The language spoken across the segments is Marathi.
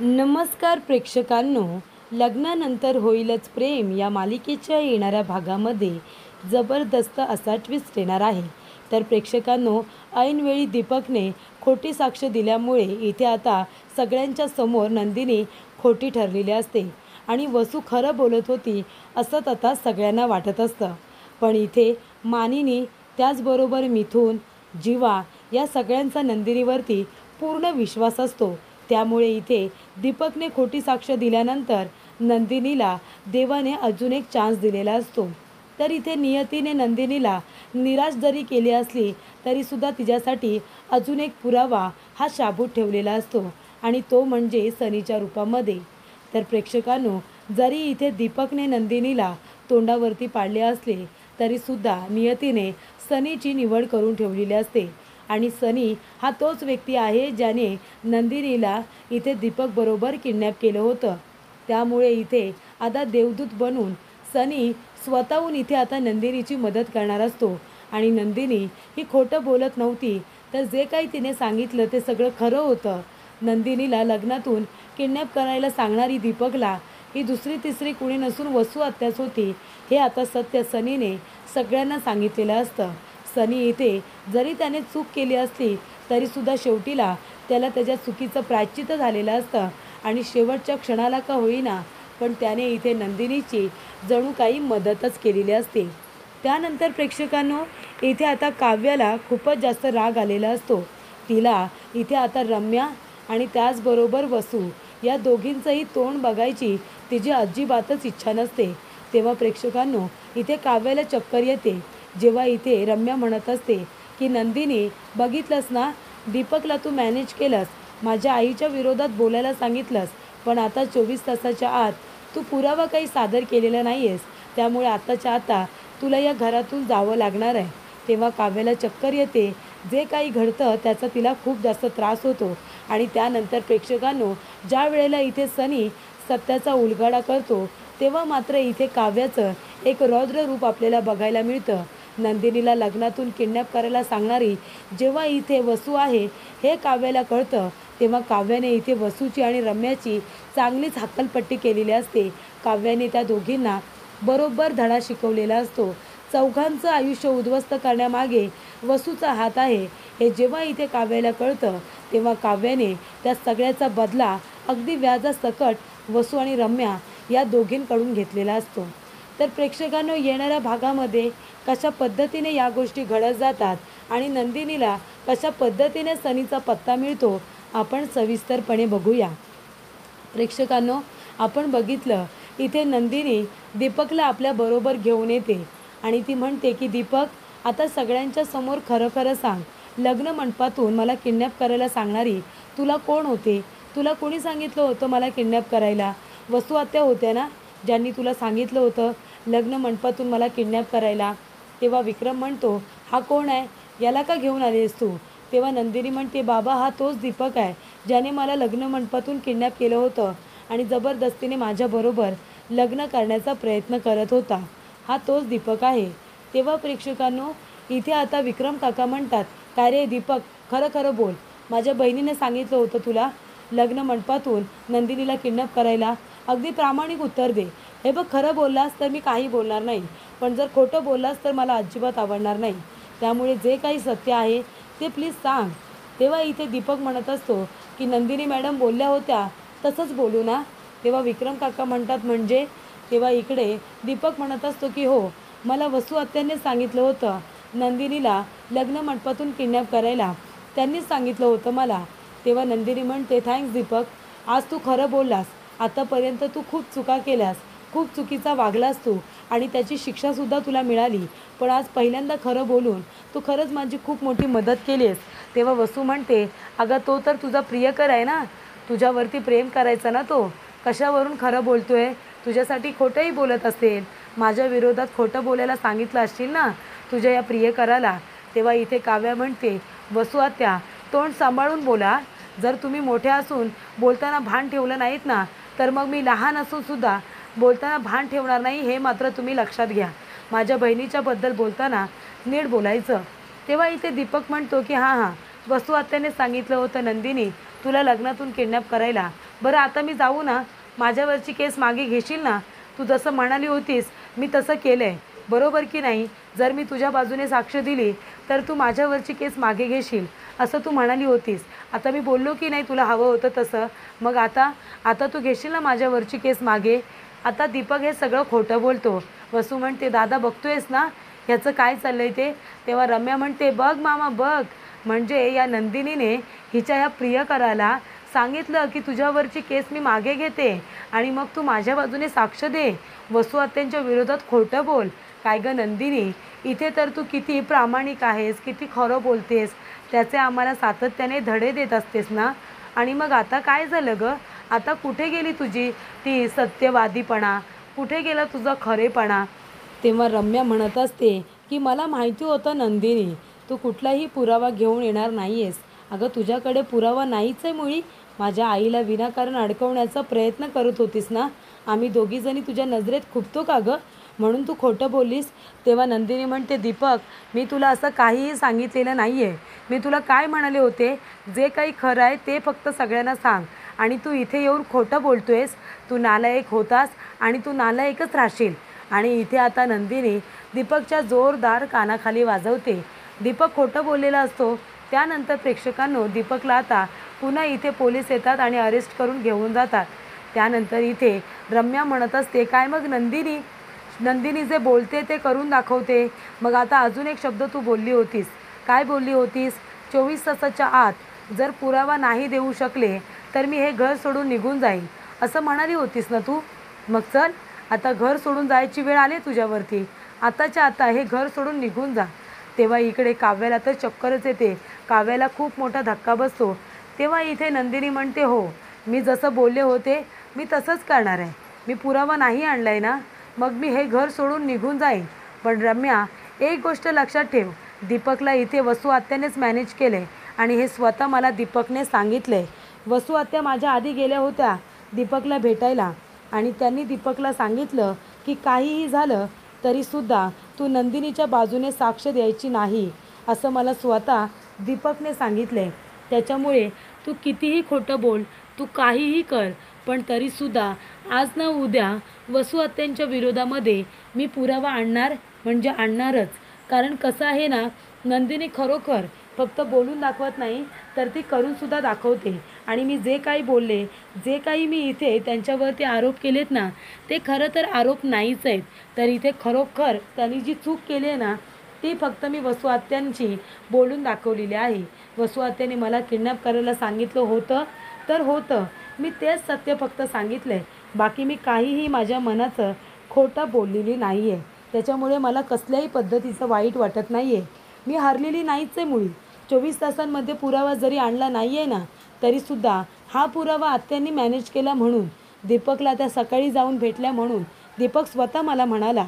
नमस्कार प्रेक्षकांनो, लग्नानंतर होईलच प्रेम या मालिकेच्या येणाऱ्या भागामध्ये जबरदस्त असा ट्विस्ट येणार आहे. तर प्रेक्षकांनो, ऐनवेळी दीपकने खोटी साक्ष दिल्यामुळे इथे आता सगळ्यांच्या समोर नंदिनी खोटी ठरलेली असते आणि वसू खरं बोलत होती असं आता सगळ्यांना वाटत असतं. पण इथे मानिनी त्याचबरोबर मिथून, जीवा या सगळ्यांचा नंदिनीवरती पूर्ण विश्वास असतो. त्यामुळे इथे दीपकने खोटी साक्ष दिल्यानंतर नंदिनीला देवाने अजून एक चान्स दिलेला असतो. तर इथे नियतीने नंदिनीला निराश जरी केली असली तरीसुद्धा तिच्यासाठी अजून एक पुरावा हा शाबूत ठेवलेला असतो आणि तो म्हणजे सनीच्या रूपामध्ये. तर प्रेक्षकांनो, जरी इथे दीपकने नंदिनीला तोंडावरती पाडले असले तरीसुद्धा नियतीने सनीची निवड करून ठेवलेली असते आणि सनी हा तोच व्यक्ती आहे ज्याने नंदिनीला इथे दीपकबरोबर किडनॅप केलं होतं. त्यामुळे इथे आता देवदूत बनून सनी स्वतःहून इथे आता नंदिनीची मदत करणार असतो आणि नंदिनी ही खोटं बोलत नव्हती, तर जे काही तिने सांगितलं ते सगळं खरं होतं. नंदिनीला लग्नातून किडनॅप करायला सांगणारी दीपकला ही दुसरी तिसरी कुणी नसून वसू आत्याच होती, हे आता सत्य सनीने सगळ्यांना सांगितलेलं असतं. सनी इथे जरी त्याने चूक केली असली तरीसुद्धा शेवटीला त्याला त्याच्या चुकीचं प्रायश्चित्त झालेलं असतं आणि शेवटच्या क्षणाला का होईना पण त्याने इथे नंदिनीची जणू काही मदतच केलेली असते. त्यानंतर प्रेक्षकांनो, इथे आता काव्याला खूपच जास्त राग आलेला असतो. तिला इथे आता रम्या आणि त्याचबरोबर वसू या दोघींचंही तोंड बघायची तिची अजिबातच इच्छा नसते. तेव्हा प्रेक्षकांनो, इथे काव्याला चक्कर येते जेव्हा इथे रम्या म्हणत असते की नंदिनी, बघितलंस ना, दीपकला तू मॅनेज केलंस, माझ्या आईच्या विरोधात बोलायला सांगितलंस, पण आता 24 तासाच्या आत तू पुरावा काही सादर केलेला नाही आहेस, त्यामुळे आत्ताच्या आता तुला या घरातून जावं लागणार आहे. तेव्हा काव्याला चक्कर येते. जे काही घडतं त्याचा तिला खूप जास्त त्रास होतो आणि त्यानंतर प्रेक्षकांनो, ज्या वेळेला इथे सनी सत्याचा उलगडा करतो तेव्हा मात्र इथे काव्याचं एक रौद्र रूप आपल्याला बघायला मिळतं. नंदिनीला लग्नातून किडनॅप करायला सांगणारी जेव्हा इथे वसू आहे हे काव्याला कळतं, तेव्हा काव्याने इथे वसूची आणि रम्याची चांगलीच हक्कलपट्टी केलेली असते. काव्याने त्या दोघींना बरोबर धडा शिकवलेला असतो. चौघांचं आयुष्य उद्ध्वस्त करण्यामागे वसूचा हात आहे हे जेव्हा इथे काव्याला कळतं तेव्हा काव्याने त्या सगळ्याचा बदला अगदी व्याजासकट वसू आणि रम्या या दोघींकडून घेतलेला असतो. तर प्रेक्षकांनो, येणाऱ्या भागामध्ये कशा पद्धतीने या गोष्टी घडत जातात आणि नंदिनीला कशा पद्धतीने सनीचा पत्ता मिळतो आपण सविस्तरपणे बघूया. प्रेक्षकांनो, आपण बघितलं इथे नंदिनी दीपकला आपल्याबरोबर घेऊन येते आणि ती म्हणते की दीपक, आता सगळ्यांच्या समोर खरं खरं सांग, लग्न मंडपातून मला किडनॅप करायला सांगणारी तुला कोण होते? तुला कोणी सांगितलं होतं मला किडनॅप करायला? वसू आत्या होत्या ना ज्यांनी तुला सांगितलं होतं लग्न मंडपातून मला किडनॅप करायला? तेव्हा विक्रम म्हणतो, हा कोण आहे, याला का घेऊन आलीस तू? तेव्हा नंदिनी म्हणते, बाबा, हा तोच दीपक आहे ज्याने मला लग्न मंडपातून किडनॅप केलं होतं आणि जबरदस्तीने माझ्याबरोबर लग्न करण्याचा प्रयत्न करत होता. हा तोच दीपक आहे. तेव्हा प्रेक्षकांनो, इथे आता विक्रम काका म्हणतात, काय रे दीपक, खरं खरं बोल, माझ्या बहिणीने सांगितलं होतं तुला लग्न मंडपातून नंदिनीला किडनॅप करायला? अगदी प्रामाणिक उत्तर दे. हे बघ, खरं बोललास तर मी काही बोलणार नाही, पण जर खोटं बोललास तर मला अजिबात आवडणार नाही. त्यामुळे जे काही सत्य आहे ते प्लीज सांग. तेव्हा इथे दीपक म्हणत असतो की नंदिनी मॅडम बोलल्या होत्या तसंच बोलू ना? तेव्हा विक्रम काका म्हणतात, म्हणजे? तेव्हा इकडे दीपक म्हणत असतो की हो, मला वसू आत्यांनी सांगितलं होतं नंदिनीला लग्न मंडपातून किडनॅप करायला, त्यांनीच सांगितलं होतं मला. तेव्हा नंदिनी म्हणते, थँक्स दीपक, आज तू खरं बोललास. आतापर्यंत तू खूप चुका केल्यास, खूप चुकीचा वागलास तू आणि त्याची शिक्षासुद्धा तुला मिळाली, पण आज पहिल्यांदा खरं बोलून तू खरंच माझी खूप मोठी मदत केली आहेस. तेव्हा वसू म्हणते, अगं तो तर तुझा प्रियकर आहे ना, तुझ्यावरती प्रेम करायचा ना तो, कशावरून खरं बोलतोय? तुझ्यासाठी खोटंही बोलत असेल, माझ्या विरोधात खोटं बोलायला सांगितलं असशील ना तुझ्या या प्रियकराला. तेव्हा इथे काव्या म्हणते, वसू आत्या, तोंड सांभाळून बोला. जर तुम्ही मोठ्या असून बोलताना भान ठेवलं नाहीत ना तर मग मी लहान असूनसुद्धा बोलताना भान ठेवणार नाही, हे मात्र तुम्ही लक्षात घ्या. माझ्या बहिणीच्याबद्दल बोलताना नीट बोलायचं. तेव्हा इथे दीपक म्हणतो की हां हां, वसू आत्याने सांगितलं होतं नंदिनी तुला लग्नातून किडनॅप करायला, बरं आता मी जाऊ ना, माझ्यावरची केस मागे घेशील ना? तू जसं म्हणाली होतीस मी तसं केलं आहे, बरोबर की नाही? जर मी तुझ्या बाजूने साक्ष दिली तर तू माझ्यावरची केस मागे घेशील असं तू म्हणाली होतीस. आता मी बोललो की नाही तुला हवं होतं तसं, मग आता आता तू घेशील ना माझ्यावरची केस मागे? आता दीपक हे सगळं खोटं बोलतो. वसू म्हणते, दादा बघतोयस ना ह्याचं काय चाललंय ते? तेव्हा रम्या म्हणते, बघ मामा बघ, म्हणजे या नंदिनीने हिच्या ह्या प्रियकराला सांगितलं की तुझ्यावरची केस मी मागे घेते आणि मग तू माझ्या बाजूने साक्ष दे, वसू आत्यांच्या विरोधात खोटं बोल. काय गं नंदिनी, इथे तर तू किती प्रामाणिक आहेस, किती खरं बोलतेस, त्याचे आम्हाला सातत्याने धडे देत असतेस ना. आणि मग आता काय झालं गं? आता कुठे गेली तुझी ती सत्यवादीपणा, कुठे गेला तुझा खरेपणा? तेव्हा रम्या म्हणत असते की मला माहिती होतं नंदिनी, तू कुठलाही पुरावा घेऊन येणार नाही आहेस. अगं तुझ्याकडे पुरावा नाहीच आहे मुळी. माझ्या आईला विनाकारण अडकवण्याचा प्रयत्न करत होतीस ना. आम्ही दोघीजणी तुझ्या नजरेत खुपतो का गं, म्हणून तू खोटं बोललीस? तेव्हा नंदिनी म्हणते, दीपक मी तुला असं काहीही सांगितलेलं नाही आहे. मी तुला काय म्हणाले होते, जे काही खरं आहे ते फक्त सगळ्यांना सांग. आणि तू इथे येऊन खोटं बोलतोयस. तू नालायक होतास आणि तू नालायकच राहशील. आणि इथे आता नंदिनी दीपकच्या जोरदार कानाखाली वाजवते. दीपक खोटं बोललेला असतो. त्यानंतर प्रेक्षकांनो, दीपकला आता पुन्हा इथे पोलीस येतात आणि अरेस्ट करून घेऊन जातात. त्यानंतर इथे रम्या म्हणत असते, काय मग नंदिनी, नंदिनी जे बोलते ते करून दाखवते. मग आता अजून एक शब्द तू बोलली होतीस. काय बोलली होतीस? 24 तासाच्या आत जर पुरावा नाही देऊ शकले तर मी हे घर सोडून निघून जाईन असं म्हणाली होतीस ना तू. मग चल, आता घर सोडून जायची वेळ आली तुझ्यावरती. आताच्या आता हे घर सोडून निघून जा. तेव्हा इकडे काव्याला तर चक्करच येते. काव्याला खूप मोठा धक्का बसतो. तेव्हा इथे नंदिनी म्हणते, हो मी जसं बोलले होते मी तसंच करणार आहे. मी पुरावा नाही आणला आहे ना, मग मी हे घर सोडून निघून जाईन. पण रम्या, एक गोष्ट लक्षात ठेव, दीपकला इथे वसू आत्यानेच मॅनेज केलं आहे आणि हे स्वतः मला दीपकने सांगितलं आहे. वसू आत्या माझ्या आधी गेल्या होत्या दीपकला भेटायला आणि त्यांनी दीपकला सांगितलं की काहीही झालं तरीसुद्धा तू नंदिनीच्या बाजूने साक्ष द्यायची नाही असं मला स्वतः दीपकने सांगितलं आहे. त्याच्यामुळे तू कितीही खोटं बोल, तू काहीही कर, पण तरीसुद्धा आज ना उद्या वसू आत्यांच्या विरोधामध्ये मी पुरावा आणणार म्हणजे आणणारच. कारण कसं आहे ना, नंदिनी खरोखर फक्त बोलून दाखवत नाही तर ती करूनसुद्धा दाखवते. आणि मी जे काही बोलले, जे काही मी इथे त्यांच्यावरती आरोप केलेत ना, ते खरं तर आरोप नाहीच आहेत. तर इथे खरोखर त्यांनी जी चूक केली आहे ना, ती फक्त मी वसू आत्यांची बोलून दाखवलेली आहे. वसू आत्याने मला किडनॅप करायला सांगितलं होतं तर होतं, मी तेच सत्य फक्त सांगितलं आहे. बाकी मी काहीही माझ्या मनाचं खोटं बोललेली नाही आहे. त्याच्यामुळे मला कसल्याही पद्धतीचं वाईट वाटत नाही आहे. मी हरलेली नाहीच आहे मुळी. 24 तासांमध्ये पुरावा जरी आणला नाही आहे ना, तरीसुद्धा हा पुरावा आत्यांनी मॅनेज केला म्हणून, दीपकला त्या सकाळी जाऊन भेटल्या म्हणून दीपक स्वतः मला म्हणाला,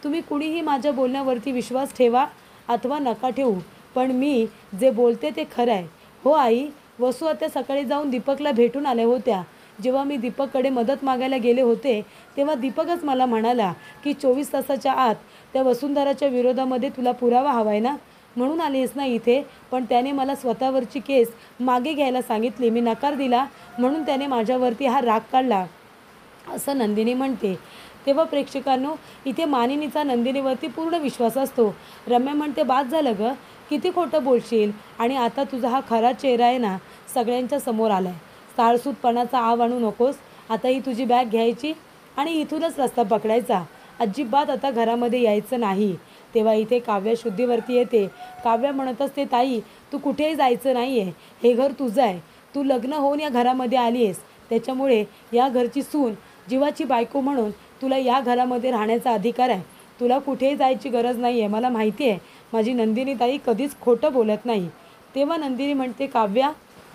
तुम्ही कुणीही माझ्या बोलण्यावरती विश्वास ठेवा अथवा नका ठेवू, पण मी जे बोलते ते खरं आहे. हो आई, वसू आत्या सकाळी जाऊन दीपकला भेटून आल्या होत्या. जेव्हा मी दीपककडे मदत मागायला गेले होते तेव्हा दीपकच मला म्हणाला की 24 तासाच्या आत त्या वसुंधराच्या विरोधामध्ये तुला पुरावा हवा आहे ना, म्हणून आलीस ना इथे. पण त्याने मला स्वतःवरची केस मागे घ्यायला सांगितली, मी नकार दिला म्हणून त्याने माझ्यावरती हा राग काढला असं नंदिनी म्हणते. तेव्हा प्रेक्षकांनो, इथे मानिनीचा नंदिनीवरती पूर्ण विश्वास असतो. रम्या म्हणते, बाद झालं गं, किती खोटं बोलशील, आणि आता तुझा हा खरा चेहरा आहे ना सगळ्यांच्या समोर आला आहे. साळसूतपणाचा आव आणू नकोस. आता ही तुझी बॅग घ्यायची आणि इथूनच रस्ता पकडायचा. अजिबात आता घरामध्ये यायचं नाही. तेव्हा इथे काव्या शुद्धीवरती येते. काव्या म्हणत असते, ताई तू कुठेही जायचं नाही आहे, हे घर तुझं आहे. तू लग्न होऊन या घरामध्ये आली आहेस, त्याच्यामुळे या घरची सून, जीवाची बायको म्हणून तुला या घरामध्ये राहण्याचा अधिकार आहे. तुला कुठेही जायची गरज नाही आहे. मला माहिती आहे माझी नंदिनी ताई कधीच खोटं बोलत नाही. तेव्हा नंदिनी म्हणते, काव्या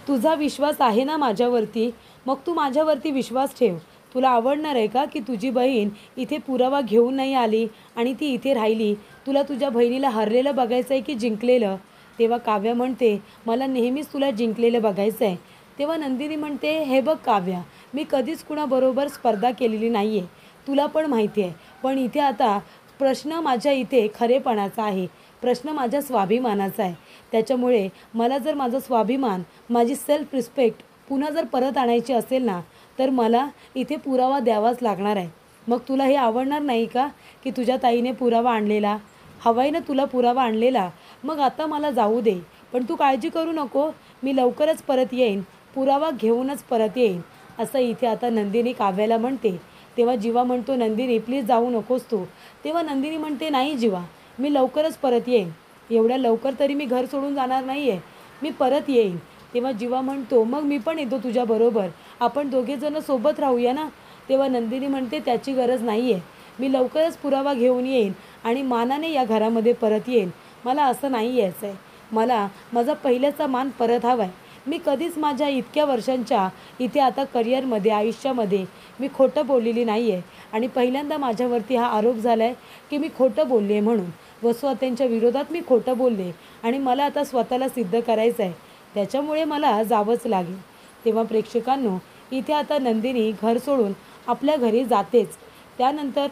तुझा विश्वास आहे ना माझ्यावरती, मग तू माझ्यावरती विश्वास ठेव. तुला आवडणार आहे का की तुझी बहीण इथे पुरावा घेऊन नाही आली आणि ती इथे राहिली? तुला तुझ्या बहिणीला हरलेलं बघायचं आहे की जिंकलेलं? तेव्हा काव्या म्हणते, मला नेहमीच तुला जिंकलेलं बघायचं आहे. तेव्हा नंदिनी म्हणते, हे बघ काव्या, मी कधीच कुणाबरोबर स्पर्धा केलेली नाही आहे, तुला पण माहिती आहे. पण इथे आता प्रश्न माझ्या इथे खरेपणाचा आहे, प्रश्न माझ्या स्वाभिमानाचा आहे. त्याच्यामुळे मला जर माझा स्वाभिमान, माझी सेल्फ रिस्पेक्ट पुन्हा जर परत आणायची असेल ना, तर मला इथे पुरावा द्यावाच लागणार आहे. मग तुला हे आवडणार नाही का की तुझ्या ताईने पुरावा आणलेला? हवाय ना तुला पुरावा आणलेला? मग आता मला जाऊ दे. पण तू काळजी करू नको, मी लवकरच परत येईन, पुरावा घेऊनच परत येईन, असं इथे आता नंदिनी काव्याला म्हणते. तेव्हा जीवा म्हणतो, नंदिनी प्लीज जाऊ नकोस तू. तेव्हा नंदिनी म्हणते, नाही जीवा, मी लवकरच परत येईन. एवढ्या लवकर तरी मी घर सोडून जाणार नाही आहे, मी परत येईन. तेव्हा जीवा म्हणतो, मग मी पण येतो तुझ्याबरोबर, आपण दोघेजणं सोबत राहूया ना. तेव्हा नंदिनी म्हणते, त्याची गरज नाही आहे, मी लवकरच पुरावा घेऊन येईन आणि मानाने या घरामध्ये परत येईन. मला असं नाही यायचं आहे, मला माझा पहिल्याचा मान परत हवा आहे. मी कधीच माझ्या इतक्या वर्षांच्या इथे आता करिअरमध्ये, आयुष्यामध्ये मी खोटं बोललेली नाही आहे. आणि पहिल्यांदा माझ्यावरती हा आरोप झाला आहे की मी खोटं बोलले आहे म्हणून. वसुहत्यांच्या विरोधात मी खोटं बोलले आणि मला आता स्वतःला सिद्ध करायचं आहे, त्याच्यामुळे मला जावंच लागेल. तेव्हा प्रेक्षकांनो, इथे आता नंदिनी घर सोडून आपल्या घरी जातेच. त्यानंतर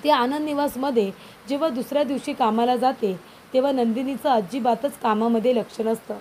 ती आनंद निवासमध्ये जेव्हा दुसऱ्या दिवशी कामाला जाते तेव्हा नंदिनीचं अजिबातच कामामध्ये लक्ष नसतं.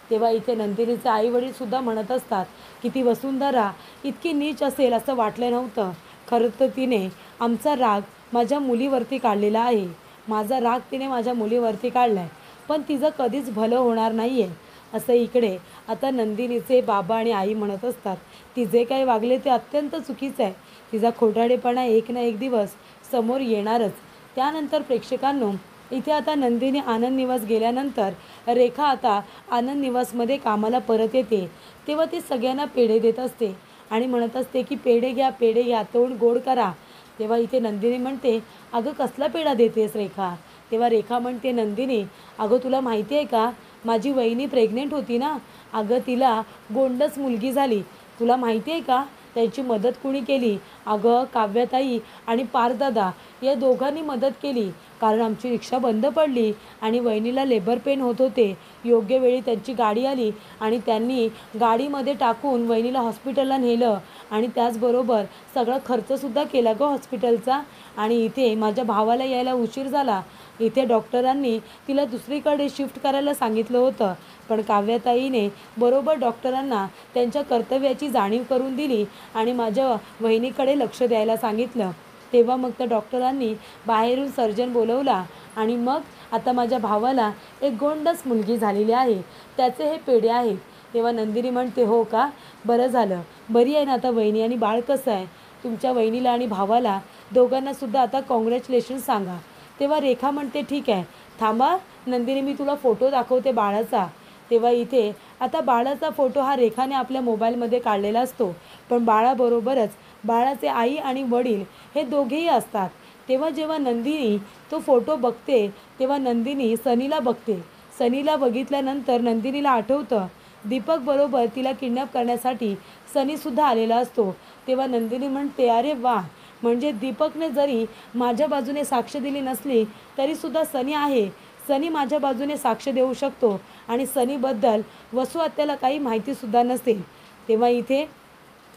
तेव्हा इथे नंदिनीचे आईवडीलसुद्धा म्हणत असतात की ती वसुंधरा इतकी नीच असेल असं वाटलं नव्हतं. खरं तर तिने आमचा राग माझ्या मुलीवरती काढलेला आहे, माझा राग तिने माझ्या मुलीवरती काढला आहे, पण तिचं कधीच भलं होणार नाही आहे, असं इकडे आता नंदिनीचे बाबा आणि आई म्हणत असतात. ती जे काही वागले ते अत्यंत चुकीचं आहे, तिचा खोटारडेपणा एक ना एक दिवस समोर येणारच. त्यानंतर प्रेक्षकांनो, इथे आता नंदिनी आनंद निवास गेल्यानंतर रेखा आता आनंद निवासमध्ये कामाला परत येते. तेव्हा ती सगळ्यांना पेढे देत असते आणि म्हणत असते की पेढे घ्या, पेढे घ्या, तोंड गोड करा. तेव्हा इथे नंदिनी म्हणते, अगं कसला पेढा देतेस रेखा? तेव्हा रेखा म्हणते, नंदिनी अगं तुला माहिती आहे का, माझी वहिनी प्रेग्नेंट होती ना, अगं तिला गोंडस मुलगी झाली, तुला माहिती आहे का? त्यांची मदत कुणी केली? अगं काव्यताई आणि पारदादा या दोघांनी मदत केली, कारण आमची रिक्षा बंद पडली आणि वहिनीला लेबर पेन होत होते. योग्य वेळी त्यांची गाडी आली आणि त्यांनी गाडीमध्ये टाकून वहिनीला हॉस्पिटलला नेलं आणि त्याचबरोबर सगळा खर्चसुद्धा केला गं हॉस्पिटलचा. आणि इथे माझ्या भावाला यायला उशीर झाला, इथे डॉक्टरांनी तिला दुसरीकडे शिफ्ट करायला सांगितलं होतं, पण काव्यताईने बरोबर डॉक्टरांना त्यांच्या कर्तव्याची जाणीव करून दिली आणि माझ्या वहिनीकडे लक्ष द्यायला सांगितलं. तेव्हा मग त्या डॉक्टरांनी बाहेरून सर्जन बोलवला आणि मग आता माझ्या भावाला एक गोंडस मुलगी झालेली आहे, त्याचे हे पेढे आहेत. तेव्हा नंदिनी म्हणते, हो का, बरं झालं, बरी आहे ना आता वहिनी, आणि बाळ कसं आहे? तुमच्या वहिनीला आणि भावाला दोघांनासुद्धा आता कॉंग्रॅच्युलेशन सांगा. तेव्हा रेखा म्हणते, ठीक आहे, थांबा नंदिनी, मी तुला फोटो दाखवते बाळाचा. तेव्हा इथे आता बाळाचा फोटो हा रेखाने आपल्या मोबाईलमध्ये काढलेला असतो, पण बाळाबरोबरच बाळाचे आई आणि वडील हे दोघेही असतात. तेव्हा जेव्हा नंदिनी तो फोटो बघते तेव्हा नंदिनी सनीला बघते. सनीला बघितल्यानंतर नंदिनीला आठवतं दीपक बरोबर तिला किडनॅप करण्यासाठी सनीसुद्धा आलेला असतो. तेव्हा नंदिनी म्हणते, अरे वा, म्हणजे दीपकने जरी माझ्या बाजूने साक्ष दिली नसली तरीसुद्धा सनी आहे, सनी माझ्या बाजूने साक्ष देऊ शकतो आणि सनीबद्दल वसुहत्याला काही माहितीसुद्धा नसेल. तेव्हा इथे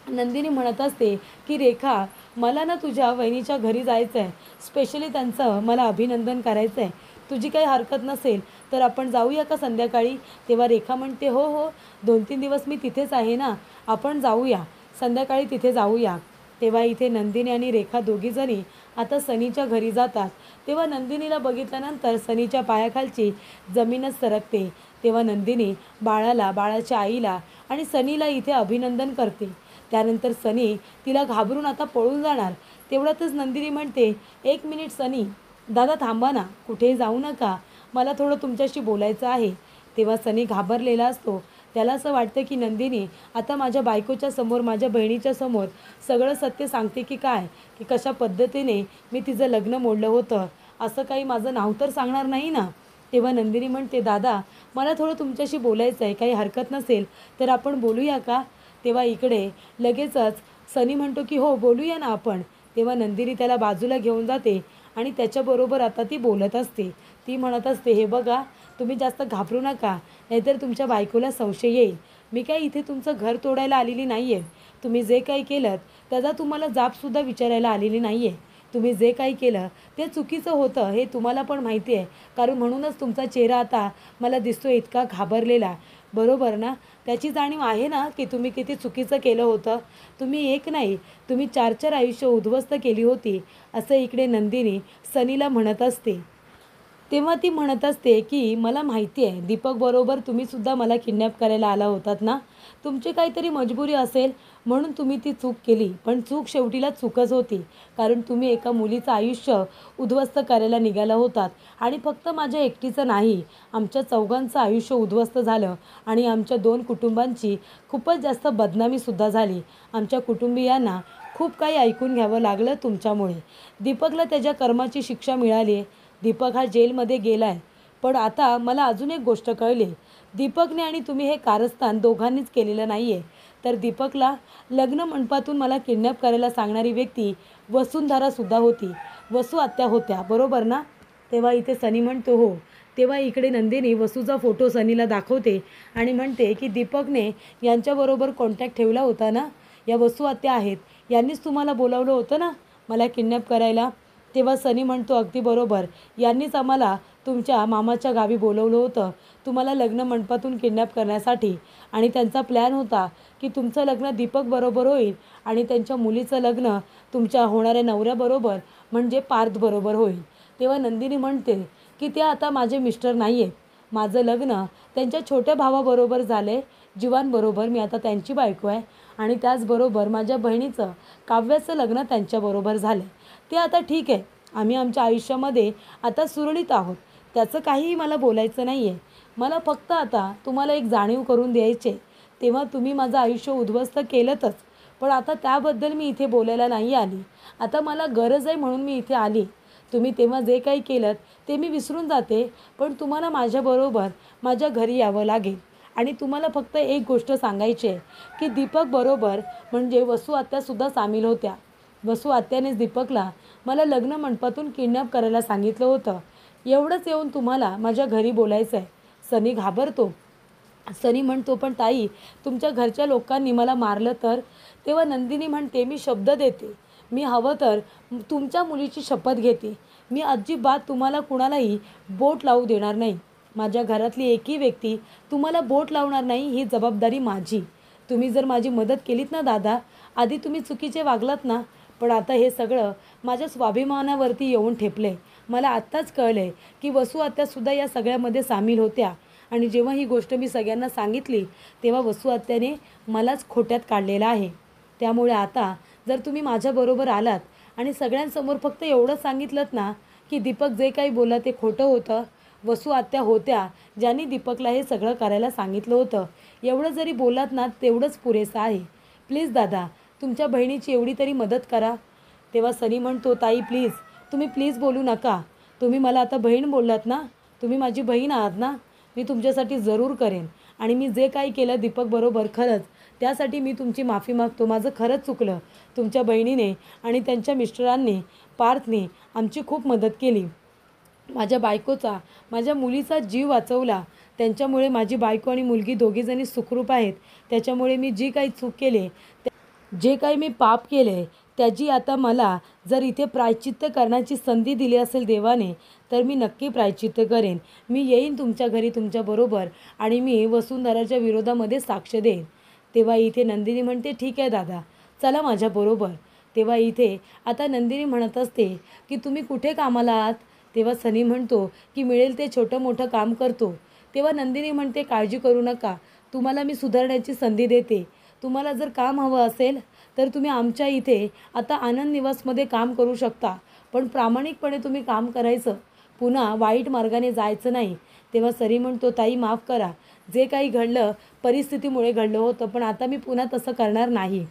नंदिनी म्हणत असते की रेखा, मला ना तुझ्या वहिनीच्या घरी जायचं आहे, स्पेशली त्यांचं मला अभिनंदन करायचं आहे, तुझी काही हरकत नसेल तर आपण जाऊया का संध्याकाळी? तेव्हा रेखा म्हणते, हो हो, 2-3 दिवस मी तिथेच आहे ना, आपण जाऊया, संध्याकाळी तिथे जाऊया. तेव्हा इथे नंदिनी आणि रेखा दोघीजणी आता सनीच्या घरी जातात. तेव्हा नंदिनीला बघितल्यानंतर सनीच्या पायाखालची जमीनच सरकते. तेव्हा नंदिनी बाळाला, बाळाच्या आईला आणि सनीला इथे अभिनंदन करते. त्यानंतर सनी तिला घाबरून आता पळून जाणार. तेवढ्यातच नंदिनी म्हणते, एक मिनिट सनी, दादा थांबा ना, कुठेही जाऊ नका, मला थोडं तुमच्याशी बोलायचं आहे. तेव्हा सनी घाबरलेला असतो, त्याला असं वाटतं की नंदिनी आता माझ्या बायकोच्या समोर, माझ्या बहिणीच्या समोर सगळं सत्य सांगते की काय, की कशा पद्धतीने मी तिचं लग्न मोडलं होतं, असं काही माझं नाव तर सांगणार नाही ना. तेव्हा नंदिनी म्हणते, दादा मला थोडं तुमच्याशी बोलायचं आहे, काही हरकत नसेल तर आपण बोलूया का? तेव्हा इकडे लगेचच सनी म्हणतो की हो, बोलूया ना आपण. तेव्हा नंदिनी त्याला बाजूला घेऊन जाते आणि त्याच्याबरोबर आता ती बोलत असते. ती म्हणत असते, हे बघा, तुम्ही जास्त घाबरू नका, नाहीतर तुमच्या बायकोला संशय येईल. मी काही इथे तुमचं घर तोडायला आलेली नाही आहे, तुम्ही जे काही केलं त्याचा तुम्हाला जाबसुद्धा विचारायला आलेली नाही आहे. तुम्ही जे काही केलं ते चुकीचं होतं हे तुम्हाला पण माहिती आहे, कारण म्हणूनच तुमचा चेहरा आता मला दिसतो इतका घाबरलेला. बरोबर ना? त्याची जाणीव आहे ना की तुम्ही किती चुकीचं केलं होतं. तुम्ही एक नाही, तुम्ही 4-4 आयुष्य उद्ध्वस्त केली होती, असं इकडे नंदिनी सनीला म्हणत असते. तेव्हा ती म्हणत असते की मला माहिती आहे दीपकबरोबर तुम्हीसुद्धा मला किडनॅप करायला आला होतात ना. तुमची काहीतरी मजबुरी असेल म्हणून तुम्ही ती चूक केली. पण चूक शेवटीला चूकच होती. कारण तुम्ही एका मुलीचं आयुष्य उद्ध्वस्त करायला निघाला होतात आणि फक्त माझ्या एकटीचं नाही, आमच्या चौघांचं आयुष्य उद्ध्वस्त झालं आणि आमच्या 2 कुटुंबांची खूपच जास्त बदनामीसुद्धा झाली. आमच्या कुटुंबियांना खूप काही ऐकून घ्यावं लागलं तुमच्यामुळे. दीपकला त्याच्या कर्माची शिक्षा मिळाली आहे. दीपक हा जेलमध्ये गेला आहे. पण आता मला अजून एक गोष्ट कळली. दीपकने आणि तुम्ही हे कारस्थान दोघांनीच केलेलं नाही आहे. तर दीपकला लग्न मंडपातून मला किडनॅप करायला सांगणारी व्यक्ती वसुंधरासुद्धा होती. वसू आत्या होत्या, बरोबर ना? तेव्हा इथे सनी म्हणतो हो. तेव्हा इकडे नंदिनी वसूचा फोटो सनीला दाखवते आणि म्हणते की दीपकने यांच्याबरोबर कॉन्टॅक्ट ठेवला होता ना, या वसू आत्या आहेत. यांनीच तुम्हाला बोलावलं होतं ना मला किडनॅप करायला. तेव्हा सनी म्हणतो अगदी बरोबर, यांनीच आम्हाला तुमच्या मामाच्या गावी बोलवलं होतं तुम्हाला लग्न मंडपातून किडनॅप करण्यासाठी. आणि त्यांचा प्लॅन होता की तुमचं लग्न दीपकबरोबर होईल आणि त्यांच्या मुलीचं लग्न तुमच्या होणाऱ्या नवऱ्याबरोबर म्हणजे पार्थबरोबर होईल. तेव्हा नंदिनी म्हणते की ते आता माझे मिस्टर नाही आहेत. माझं लग्न त्यांच्या छोट्या भावाबरोबर झालं आहे, जीवांबरोबर. मी आता त्यांची बायको आहे आणि त्याचबरोबर माझ्या बहिणीचं काव्याचं लग्न त्यांच्याबरोबर झालं आहे. ते आता ठीक आहे, आम्ही आमच्या आयुष्यामध्ये आता सुरळीत आहोत. त्याचं काहीही मला बोलायचं नाही आहे. मला फक्त आता तुम्हाला एक जाणीव करून द्यायचे. तेव्हा तुम्ही माझं आयुष्य उद्ध्वस्त केलंतच, पण आता त्याबद्दल मी इथे बोलायला नाही आली. आता मला गरज आहे म्हणून मी इथे आली. तुम्ही तेव्हा जे काही केलंत ते मी विसरून जाते, पण तुम्हाला माझ्याबरोबर माझ्या घरी यावं लागेल. आणि तुम्हाला फक्त एक गोष्ट सांगायची आहे की दीपकबरोबर म्हणजे वसू आत्यासुद्धा सामील होत्या. वसू आत्यानेच दीपकला मला लग्न मंडपातून किडनॅप करायला सांगितलं होतं. एवढंच येऊन तुम्हाला माझ्या घरी बोलायचं आहे. सनी घाबरतो. सनी म्हणतो पण ताई, तुमच्या घरच्या लोकांनी मला मारलं तर? तेव्हा नंदिनी म्हणते मी शब्द देते, मी हवं तर तुमच्या मुलीची शपथ घेते. मी अजिबात तुम्हाला कुणालाही बोट लावू देणार नाही. माझ्या घरातली एकही व्यक्ती तुम्हाला बोट लावणार नाही, ही जबाबदारी माझी. तुम्ही जर माझी मदत केलीत ना दादा, आधी तुम्ही चुकीचे वागलात ना, पण आता हे सगळं माझ्या स्वाभिमानावरती येऊन ठेपले. मला आत्ताच कळले की वसू आत्यासुद्धा या सगळ्यामध्ये सामील होत्या. आणि जेव्हा ही गोष्ट मी सगळ्यांना सांगितली तेव्हा वसू आत्याने मलाच खोट्यात काढलेलं आहे. त्यामुळे आता जर तुम्ही माझ्याबरोबर आलात आणि सगळ्यांसमोर फक्त एवढं सांगितलंत ना की दीपक जे काही बोलला ते खोटं होतं, वसू आत्या होत्या ज्यांनी दीपकला हे सगळं करायला सांगितलं होतं, एवढं जरी बोललात ना तेवढंच पुरेसं आहे. प्लीज दादा, तुमच्या बहिणीची एवढी तरी मदत करा. तेव्हा सनी म्हणतो ताई प्लीज, तुम्ही प्लीज बोलू नका. तुम्ही मला आता बहीण बोललात ना, तुम्ही माझी बहीण आहात ना, मी तुमच्यासाठी जरूर करेन. आणि मी जे काही केलं दीपकबरोबर खरंच त्यासाठी मी तुमची माफी मागतो. माझं खरंच चुकलं. तुमच्या बहिणीने आणि त्यांच्या मिस्टरांनी पार्थने आमची खूप मदत केली. माझ्या बायकोचा, माझ्या मुलीचा जीव वाचवला. त्यांच्यामुळे माझी बायको आणि मुलगी दोघीजणी सुखरूप आहेत. त्याच्यामुळे मी जी काही चूक केले, जे काही मी पाप केले त्याची आता मला जर इथे प्रायश्चित्त करण्याची संधी दिली असेल देवाने, तर मी नक्की प्रायश्चित्त करेन. मी येईन तुमच्या घरी तुमच्याबरोबर आणि मी वसुंधराच्या विरोधामध्ये साक्ष देईन. तेव्हा इथे नंदिनी म्हणते ठीक आहे दादा, चला माझ्याबरोबर. तेव्हा इथे आता नंदिनी म्हणत असते की तुम्ही कुठे कामाला आहात? तेव्हा सनी म्हणतो की मिळेल ते छोटं मोठं काम करतो. तेव्हा नंदिनी म्हणते काळजी करू नका, तुम्हाला मी सुधारण्याची संधी देते. तुम्हाला जर काम हवं असेल तर तुम्ही आमच्या इथे आता आनंद निवासमध्ये काम करू शकता, पण प्रामाणिकपणे तुम्ही काम करायचं, पुन्हा वाईट मार्गाने जायचं नाही. तेव्हा सनी म्हणतो ताई माफ करा, जे काही घडलं परिस्थितीमुळे घडलं होतं, पण आता मी पुन्हा तसं करणार नाही.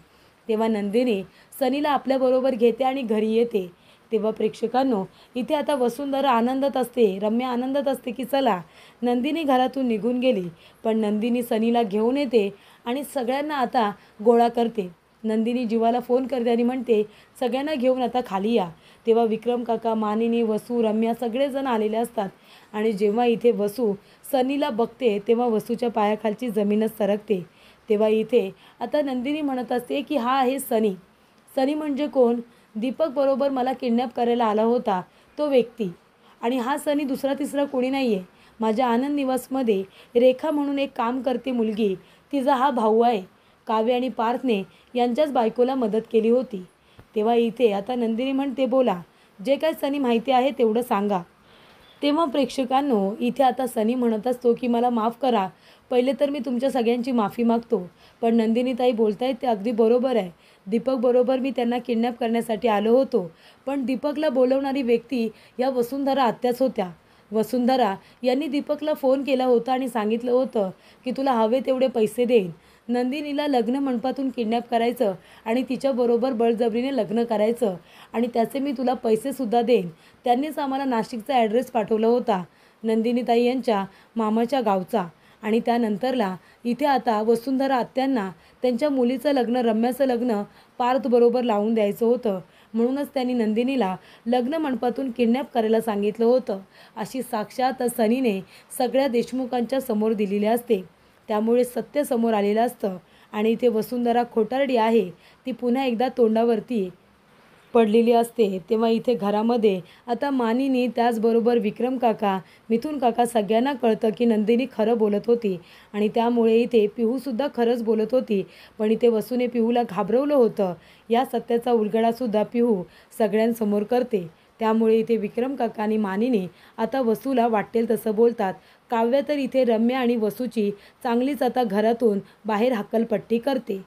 तेव्हा नंदिनी सनीला आपल्याबरोबर घेते आणि घरी येते. तेव्हा प्रेक्षकांनो, इथे आता वसुंधरा आनंदात असते, रम्या आनंदात असते की चला नंदिनी घरातून निघून गेली. पण नंदिनी सनीला घेऊन येते आणि सगळ्यांना आता गोळा करते. नंदिनी जीवाला फोन करते आणि म्हणते सगळ्यांना घेऊन आता खाली या. तेव्हा विक्रम काका, मानिनी, वसू, रम्या सगळेजण आलेले असतात. आणि जेव्हा इथे वसू सनीला बघते तेव्हा वसूच्या पायाखालची जमीनच सरकते. तेव्हा इथे आता नंदिनी म्हणत असते की हा आहे सनी. सनी म्हणजे कोण? दीपकबरोबर मला किडनॅप करायला आला होता तो व्यक्ती. आणि हा सनी दुसरा तिसरा कोणी नाही आहे. माझ्या आनंद निवासमध्ये रेखा म्हणून एक काम करते मुलगी, तिचा हा भाऊ आहे. काव्य आणि पार्थने यांच्याच बायकोला मदत केली होती. तेव्हा इथे आता नंदिनी म्हणते, बोला, जे काय सनी माहिती आहे तेवढं सांगा. तेव्हा प्रेक्षकांनो, इथे आता सनी म्हणत असतो की मला माफ करा, पहिले तर मी तुमच्या सगळ्यांची माफी मागतो. पण नंदिनीताई बोलतायत ते अगदी बरोबर आहे. दीपक बरोबर मी त्यांना किडनॅप करण्यासाठी आलो होतो, पण दीपकला बोलवणारी व्यक्ती या वसुंधरा आत्याच होत्या. वसुंधरा यांनी दीपकला फोन केला होता आणि सांगितलं होतं की तुला हवे तेवढे पैसे देईन, नंदिनीला लग्न मंडपातून किडनॅप करायचं आणि तिच्याबरोबर बळजबरीने लग्न करायचं आणि त्याचे मी तुला पैसेसुद्धा देईन. त्यांनीच आम्हाला नाशिकचा ॲड्रेस पाठवला होता, नंदिनीताई यांच्या मामाच्या गावचा. आणि त्यानंतरला इथे आता वसुंधरा आत्यांना त्यांच्या मुलीचं लग्न, रम्याचं लग्न पार्थबरोबर लावून द्यायचं होतं. म्हणूनच त्यांनी नंदिनीला लग्न मंडपातून किडनॅप करायला सांगितलं होतं, अशी साक्षात सनीने सगळ्या देशमुखांच्या समोर दिलेली असते. त्यामुळे सत्य समोर आलेलं असतं आणि इथे वसुंधरा खोटारडी आहे ती पुन्हा एकदा तोंडावरती पडलेली असते. तेव्हा इथे घरामध्ये आता मानिनी, त्याचबरोबर विक्रम काका, मिथुन काका सगळ्यांना कळतं की नंदिनी खरं बोलत होती आणि त्यामुळे इथे पिहूसुद्धा खरंच बोलत होती. पण इथे वसूने पिहूला घाबरवलं होतं. या सत्याचा उलगडासुद्धा पिहू सगळ्यांसमोर करते. त्यामुळे इथे विक्रम काका आणि मानिनी आता वसूला वाटेल तसं बोलतात. काव्य तर इथे रम्या आणि वसूची चांगलीच आता घरातून बाहेर हक्कलपट्टी करते.